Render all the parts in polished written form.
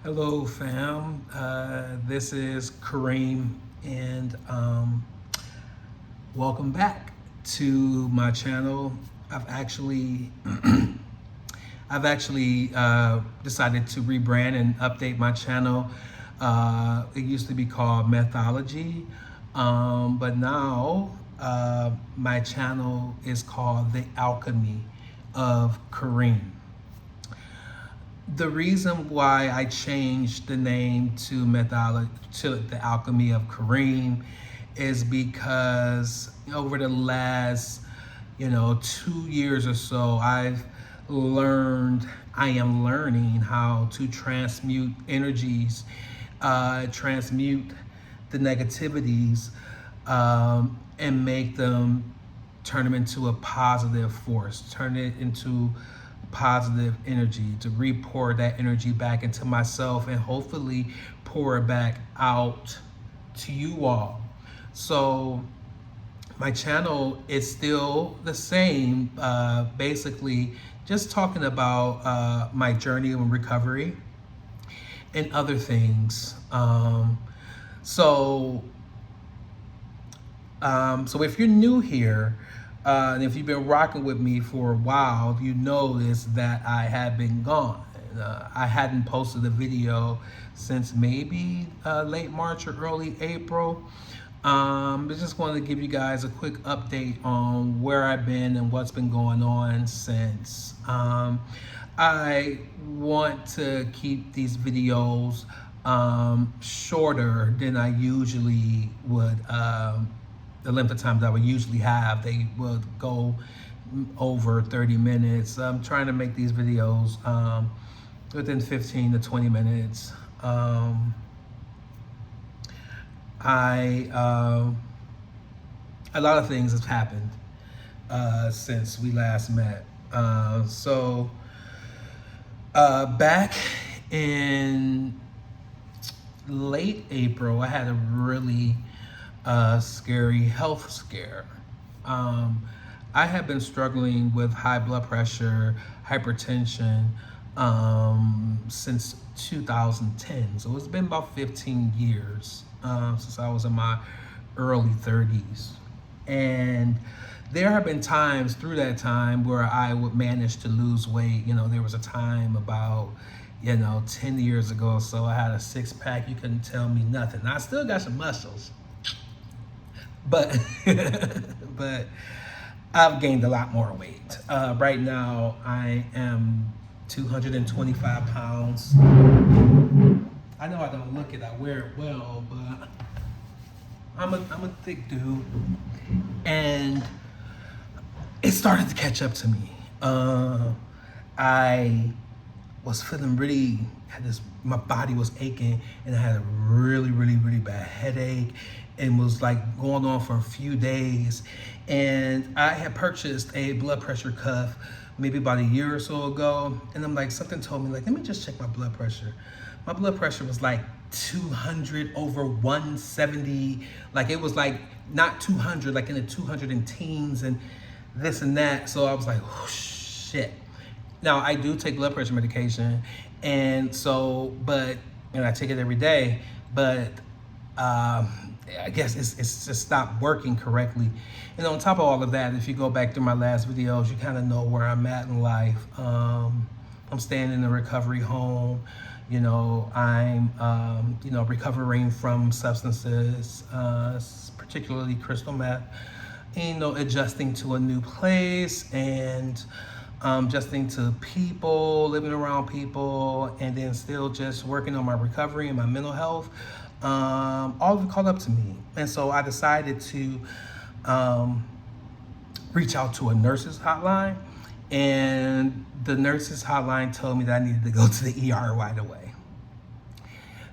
Hello, fam. This is Kareem, and welcome back to my channel. I've actually, decided to rebrand and update my channel. It used to be called Methodology, but now my channel is called The Alchemy of Kareem. The reason why I changed the name to Methodology to the Alchemy of Kareem is because over the last 2 years or so, I am learning how to transmute energies, transmute the negativities, and make them turn them into a positive force, turn it into positive energy, to re-pour that energy back into myself and hopefully pour it back out to you all. So my channel is still the same, basically just talking about my journey in recovery and other things. So so if you're new here, and if you've been rocking with me for a while, you notice that I have been gone. I hadn't posted a video since maybe late March or early April. I just wanted to give you guys a quick update on where I've been and what's been going on since. I want to keep these videos shorter than I usually would. The length of time that I would usually have, they would go over 30 minutes. I'm trying to make these videos within 15 to 20 minutes. A lot of things have happened since we last met. Back in late April, I had a really scary health scare. I have been struggling with high blood pressure, hypertension since 2010. So it's been about 15 years since I was in my early 30s. And there have been times through that time where I would manage to lose weight. There was a time about 10 years ago or so, I had a six pack. You couldn't tell me nothing. I still got some muscles, but but I've gained a lot more weight. Right now, I am 225 pounds. I know I don't look it, I wear it well, but I'm a thick dude, and it started to catch up to me. I was feeling really, my body was aching, and I had a really, really, really bad headache, and was like going on for a few days. And I had purchased a blood pressure cuff maybe about a year or so ago, and I'm like, something told me, like, let me just check my blood pressure. My blood pressure was like 200 over 170. Like, it was like not 200, like in the 200 and teens and this and that. So I was like, oh shit. Now, I do take blood pressure medication, and so, but, and I take it every day, but I guess it's just stopped working correctly. And on top of all of that, if you go back through my last videos, you kind of know where I'm at in life. I'm staying in a recovery home. I'm, recovering from substances, particularly crystal meth, and, adjusting to a new place, and adjusting to people, living around people, and then still just working on my recovery and my mental health. All of it caught up to me. And so I decided to reach out to a nurse's hotline, and the nurse's hotline told me that I needed to go to the ER right away.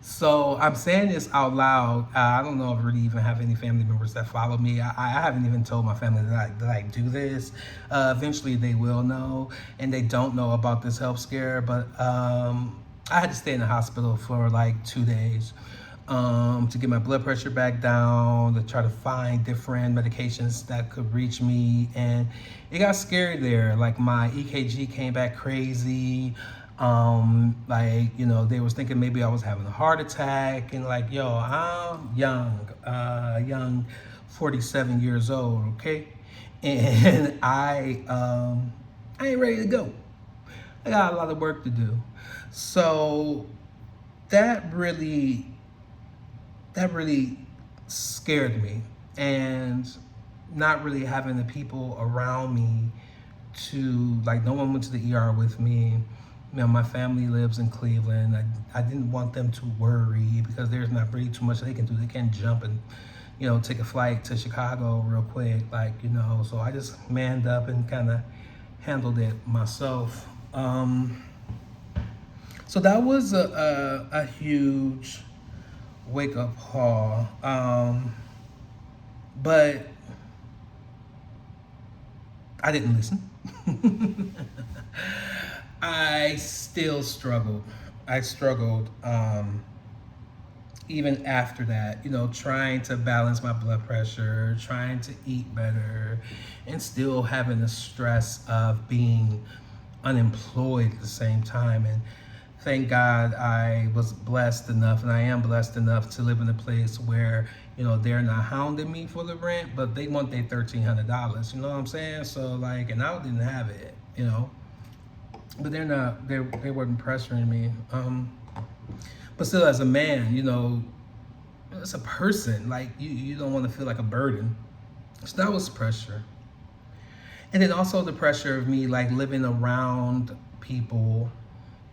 So I'm saying this out loud. I don't know if I really even have any family members that follow me. I haven't even told my family that I do this. Eventually they will know, and they don't know about this health scare, but I had to stay in the hospital for like 2 days to get my blood pressure back down, to try to find different medications that could reach me. And it got scary there. Like, my EKG came back crazy. Like, they was thinking maybe I was having a heart attack, and like, yo, I'm young, 47 years old, okay? And I ain't ready to go. I got a lot of work to do. So that really that really scared me, and not really having the people around me to, like, no one went to the ER with me. My family lives in Cleveland. I didn't want them to worry because there's not really too much they can do. They can't jump and, take a flight to Chicago real quick, so I just manned up and kind of handled it myself. So that was a huge wake up call. But I didn't listen. I still struggled. I struggled even after that, trying to balance my blood pressure, trying to eat better, and still having the stress of being unemployed at the same time. And thank God I was blessed enough, and I am blessed enough to live in a place where, they're not hounding me for the rent, but they want their $1,300. You know what I'm saying? So like, and I didn't have it, but they weren't pressuring me. But still, as a man, as a person, like you don't want to feel like a burden. So that was pressure. And then also the pressure of me like living around people.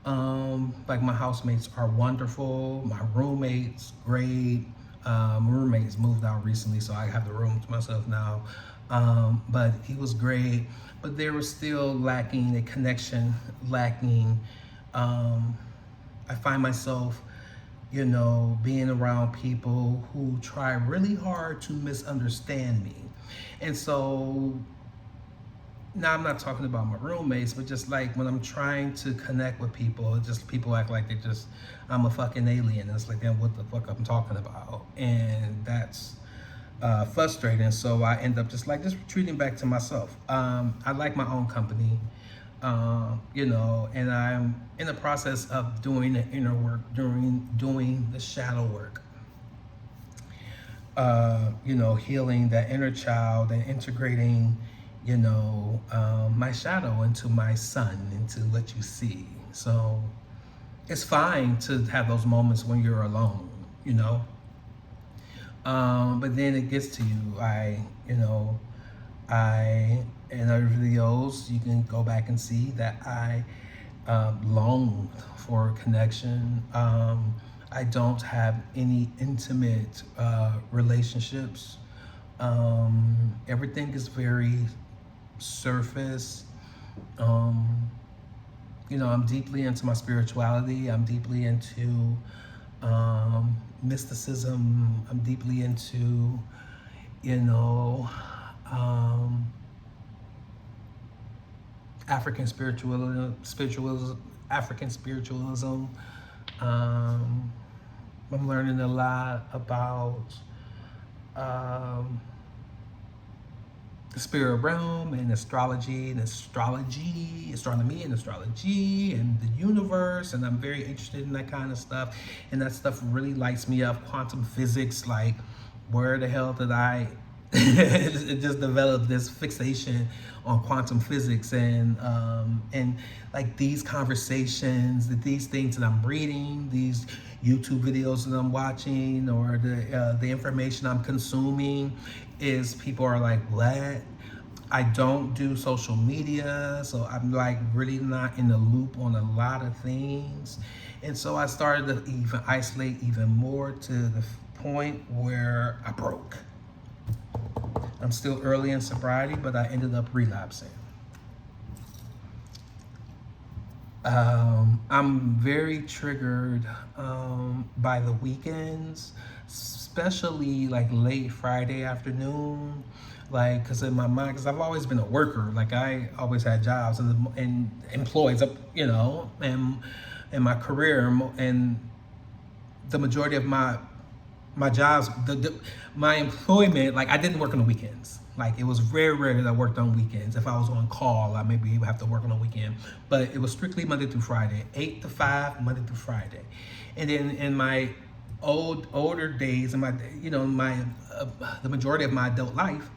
Like my housemates are wonderful. My roommates, great. My roommates moved out recently, so I have the room to myself now. But he was great. But there was still lacking a connection, lacking. I find myself, being around people who try really hard to misunderstand me. And so now I'm not talking about my roommates, but just like when I'm trying to connect with people, just people act like I'm a fucking alien. And it's like, then what the fuck I'm talking about? And that's frustrating. So I end up just retreating back to myself. I like my own company, and I'm in the process of doing the inner work, doing the shadow work. Healing that inner child and integrating, my shadow into my sun, into what you see. So it's fine to have those moments when you're alone, but then it gets to you. In other videos, you can go back and see that I longed for connection. I don't have any intimate relationships. Everything is very surface. I'm deeply into my spirituality. I'm deeply into mysticism. I'm deeply into, African African spiritualism. I'm learning a lot about the spirit realm and astronomy and astrology, and the universe, and I'm very interested in that kind of stuff. And that stuff really lights me up. Quantum physics, like, where the hell did I just develop this fixation on quantum physics, and like these conversations, these things that I'm reading, these YouTube videos that I'm watching, or the information I'm consuming, is people are like, what? I don't do social media, so I'm like really not in the loop on a lot of things. And so I started to even isolate even more, to the point where I broke. I'm still early in sobriety, but I ended up relapsing. I'm very triggered by the weekends, especially like late Friday afternoon, like, because in my mind, because I've always been a worker, like I always had jobs and employees, and in my career, and the majority of my jobs, my employment, like I didn't work on the weekends. Like, it was very rare that I worked on weekends. If I was on call, I maybe would have to work on a weekend. But it was strictly Monday through Friday, 8 to 5, Monday through Friday. And then in my older days, in my, the majority of my adult life,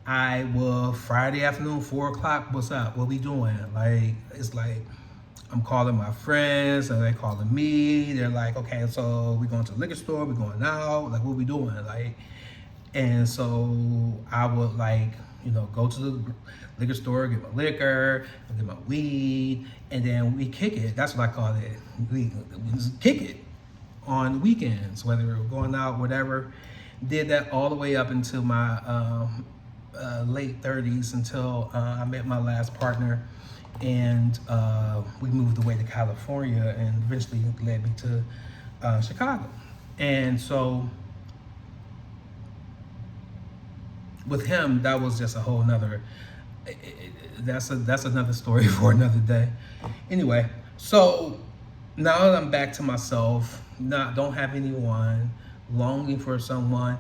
I will Friday afternoon, 4 o'clock. What's up? What we doing? Like, it's like I'm calling my friends and they calling me. They're like, okay, so we going to the liquor store, we going out, like what we doing? Like, and so I would go to the liquor store, get my liquor, get my weed, and then we kick it. That's what I call it. We just kick it on weekends, whether we were going out, whatever. Did that all the way up until my late 30s, until I met my last partner, and we moved away to California, and eventually led me to Chicago. And so with him, that was just a whole nother, that's another story for another day. Anyway, so now that I'm back to myself, don't have anyone, longing for someone,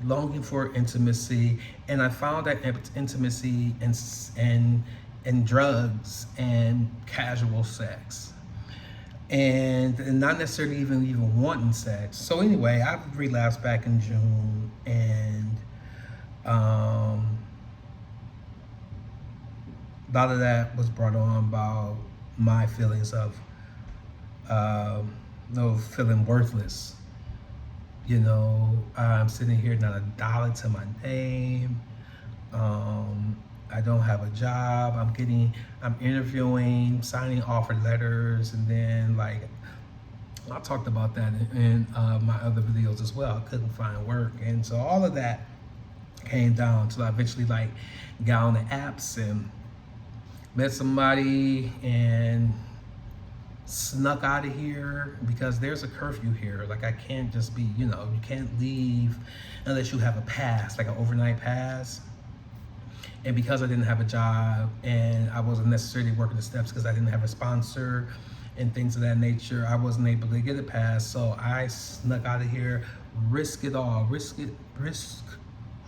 longing for intimacy, and I found that intimacy and drugs and casual sex, and not necessarily even wanting sex. So anyway, I relapsed back in June, and a lot of that was brought on by my feelings of feeling worthless. I'm sitting here, not a dollar to my name. I don't have a job. I'm interviewing, signing offer letters, and then I talked about that in my other videos as well. I couldn't find work, and so all of that came down until I eventually got on the apps and met somebody and snuck out of here, because there's a curfew here. I can't just be, you can't leave unless you have a pass, like an overnight pass. And because I didn't have a job and I wasn't necessarily working the steps because I didn't have a sponsor and things of that nature, I wasn't able to get a pass. So I snuck out of here, risk it all, risk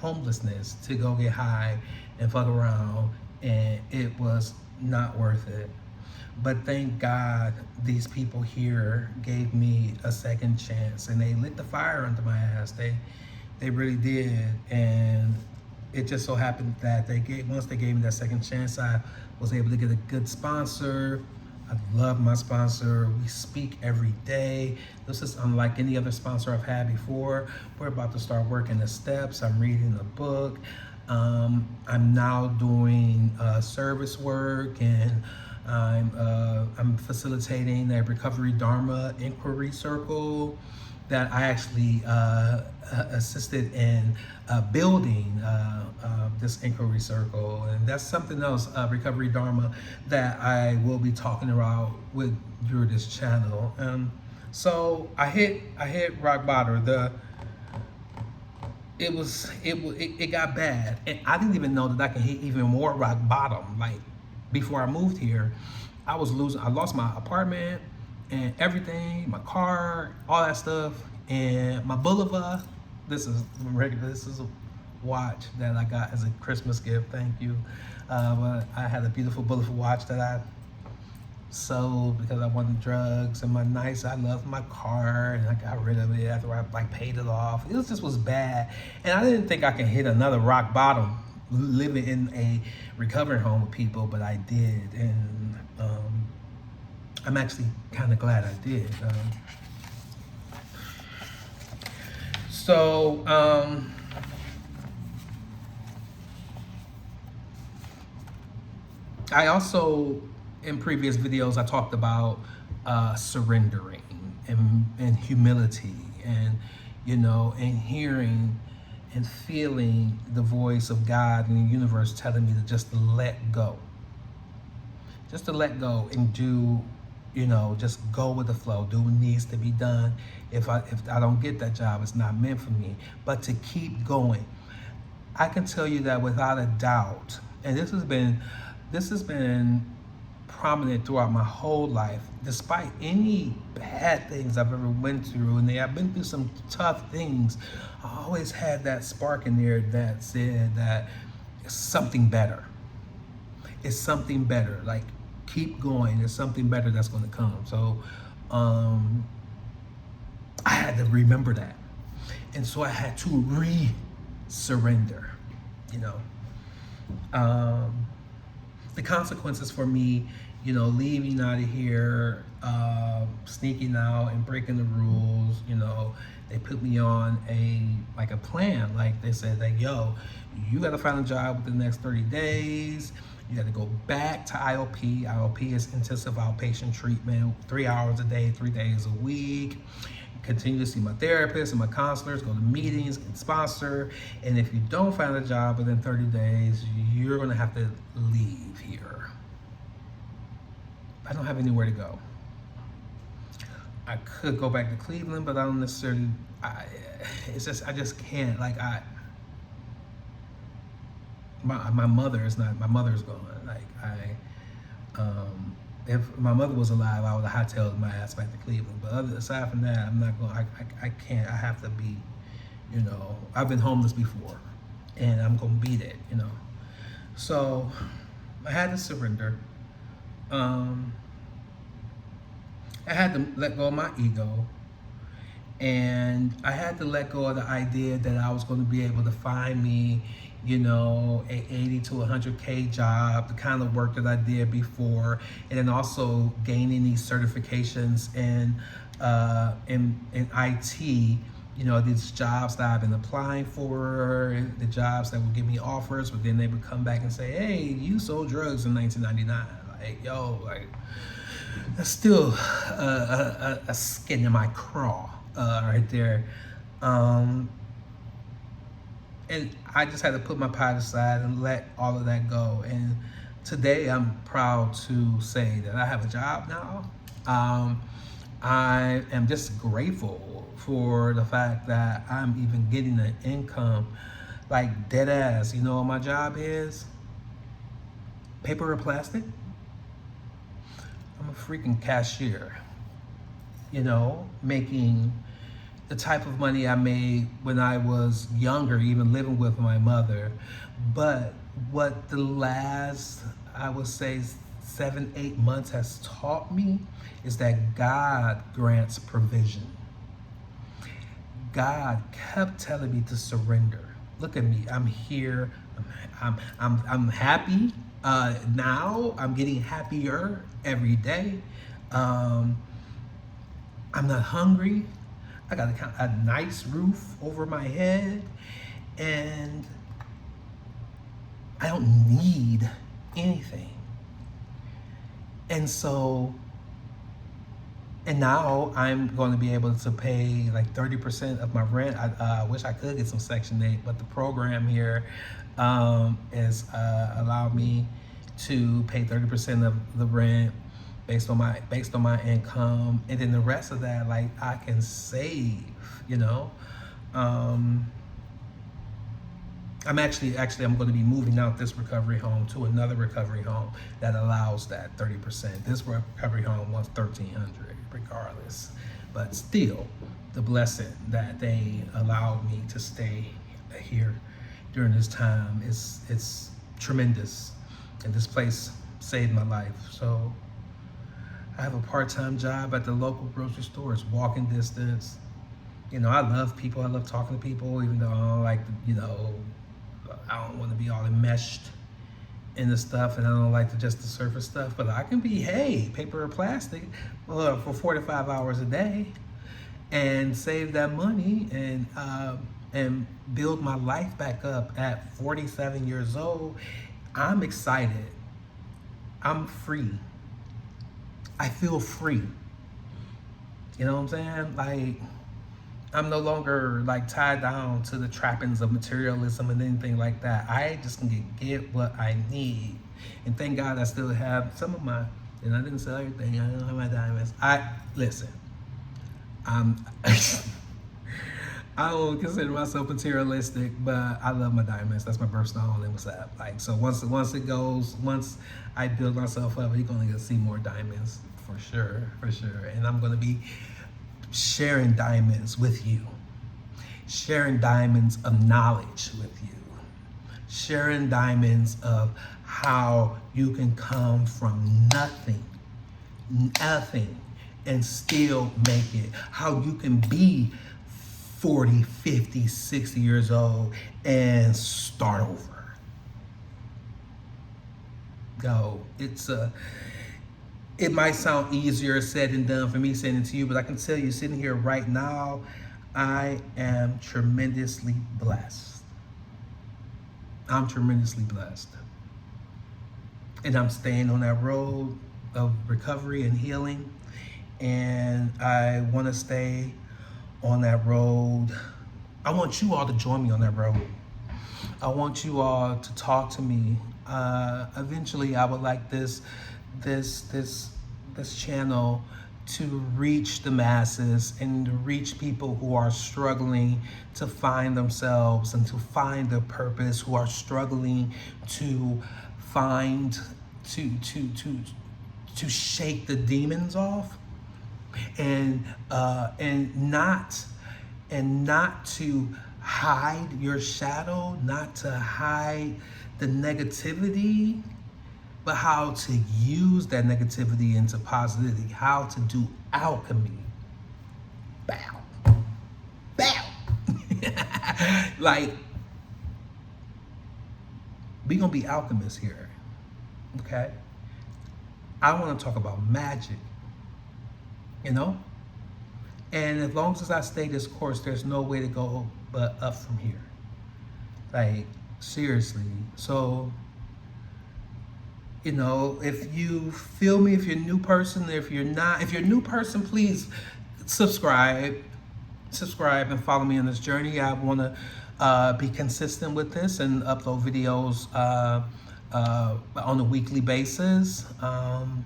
homelessness to go get high and fuck around, and it was not worth it. But thank God these people here gave me a second chance, and they lit the fire under my ass. They really did. And it just so happened that once they gave me that second chance, I was able to get a good sponsor. I love my sponsor. We speak every day. This is unlike any other sponsor I've had before. We're about to start working the steps. I'm reading a book. I'm now doing service work, and I'm facilitating a recovery Dharma inquiry circle that I actually assisted in building this inquiry circle. And that's something else, recovery Dharma, that I will be talking about through this channel. So I hit rock bottom. It got bad, and I didn't even know that I could hit even more rock bottom. Before I moved here, I lost my apartment and everything, my car, all that stuff, and my boulevard. This is a watch that I got as a Christmas gift. Thank you. But I had a beautiful boulevard watch that I sold because I wanted drugs, and I loved my car, and I got rid of it after I paid it off. It just was bad, and I didn't think I could hit another rock bottom living in a recovery home with people, but I did, and I'm actually kind of glad I did. I also, in previous videos, I talked about surrendering and humility, and and hearing and feeling the voice of God and the universe telling me to just let go. Just to let go and do, just go with the flow, do what needs to be done. If I don't get that job, it's not meant for me. But to keep going. I can tell you that without a doubt, and this has been prominent throughout my whole life, despite any bad things I've ever went through, and I've been through some tough things, I always had that spark in there that said that something better. It's something better. Like, keep going. There's something better that's going to come. So I had to remember that. And so I had to surrender, you know. The consequences for me, you know, leaving out of here, sneaking out and breaking the rules, you know, they put me on a plan. Like, they said, like, yo, you got to find a job within the next 30 days. You got to go back to IOP. IOP is intensive outpatient treatment, 3 hours a day, 3 days a week. Continue to see my therapist and my counselors, go to meetings, get sponsored. And if you don't find a job within 30 days, you're going to have to leave here. I don't have anywhere to go. I could go back to Cleveland, but I don't necessarily, I just can't. Like, my mother's gone. Like, if my mother was alive, I would have hightailed my ass back to Cleveland. But aside from that, I'm not going. I can't. I have to be, you know. I've been homeless before, and I'm gonna beat it, you know. So I had to surrender. I had to let go of my ego, and I had to let go of the idea that I was going to be able to find me, you know, a 80 to 100K job, the kind of work that I did before, and then also gaining these certifications in IT, you know, these jobs that I've been applying for, the jobs that would give me offers, but then they would come back and say, hey, you sold drugs in 1999. Like, yo, like, that's still a skin in my craw right there. And I just had to put my pride aside and let all of that go. And today I'm proud to say that I have a job now. I am just grateful for the fact that I'm even getting an income, like, dead ass. You know what my job is? Paper or plastic? I'm a freaking cashier, you know, making the type of money I made when I was younger, even living with my mother. But what the last, I would say, 7-8 months has taught me is that God grants provision. God kept telling me to surrender. Look at me, I'm here, I'm happy. Now I'm getting happier every day. I'm not hungry. I got a nice roof over my head, and I don't need anything. And so, and now I'm going to be able to pay like 30% of my rent. I wish I could get some Section 8, but the program here is allow me to pay 30% of the rent based on my income, and then the rest of that, like, I can save, you know. I'm actually I'm going to be moving out this recovery home to another recovery home that allows that 30%. This recovery home wants $1,300 regardless, but still, the blessing that they allowed me to stay here during this time it's tremendous, and this place saved my life. So I have a part-time job at the local grocery store. It's walking distance. You know, I love people. I love talking to people, even though I don't like, you know, I don't want to be all enmeshed in the stuff, and I don't like the surface stuff. But I can be, hey, paper or plastic, for 4 to 5 hours a day, and save that money and build my life back up at 47 years old. I'm excited. I'm free. I feel free. You know what I'm saying? Like, I'm no longer like tied down to the trappings of materialism and anything like that. I just can get what I need. And thank God I still have some of my, and I didn't sell everything. I don't have my diamonds. Listen, I don't consider myself materialistic, but I love my diamonds. That's my birthstone and what's up. Like, so once I build myself up, you're gonna see more diamonds for sure. And I'm gonna be sharing diamonds with you, sharing diamonds of knowledge with you, sharing diamonds of how you can come from nothing, and still make it. How you can be 40, 50, 60 years old and start over. Go. It might sound easier said than done for me saying it to you, but I can tell you sitting here right now, I am tremendously blessed. I'm tremendously blessed. And I'm staying on that road of recovery and healing. And I want to stay on that road. I want you all to join me on that road. I want you all to talk to me. Eventually, I would like this channel to reach the masses and to reach people who are struggling to find themselves and to find their purpose, who are struggling to find to shake the demons off, and not to hide your shadow, not to hide the negativity, but how to use that negativity into positivity, how to do alchemy. Bow. Bow. Like, we gonna be alchemists here, okay? I wanna talk about magic, you know? And as long as I stay this course, there's no way to go but up from here. Like, seriously. So, you know, if you feel me, if you're a new person, if you're a new person, please subscribe and follow me on this journey. I want to be consistent with this and upload videos on a weekly basis. I'm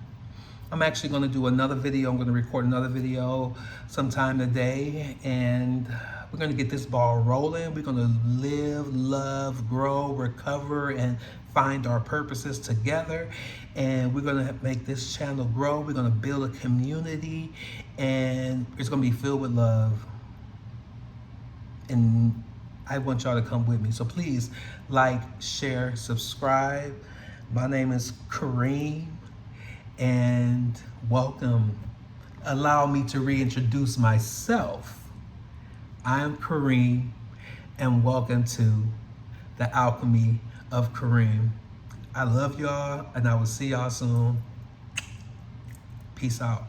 actually going to do another video. I'm going to record another video sometime today, and we're going to get this ball rolling. We're going to live, love, grow, recover, and find our purposes together. And we're going to make this channel grow. We're going to build a community, and it's going to be filled with love. And I want y'all to come with me. So please like, share, subscribe. My name is Kareem, and welcome. Allow me to reintroduce myself. I'm Kareem, and welcome to the Alchemy of Kareem. I love y'all, and I will see y'all soon. Peace out.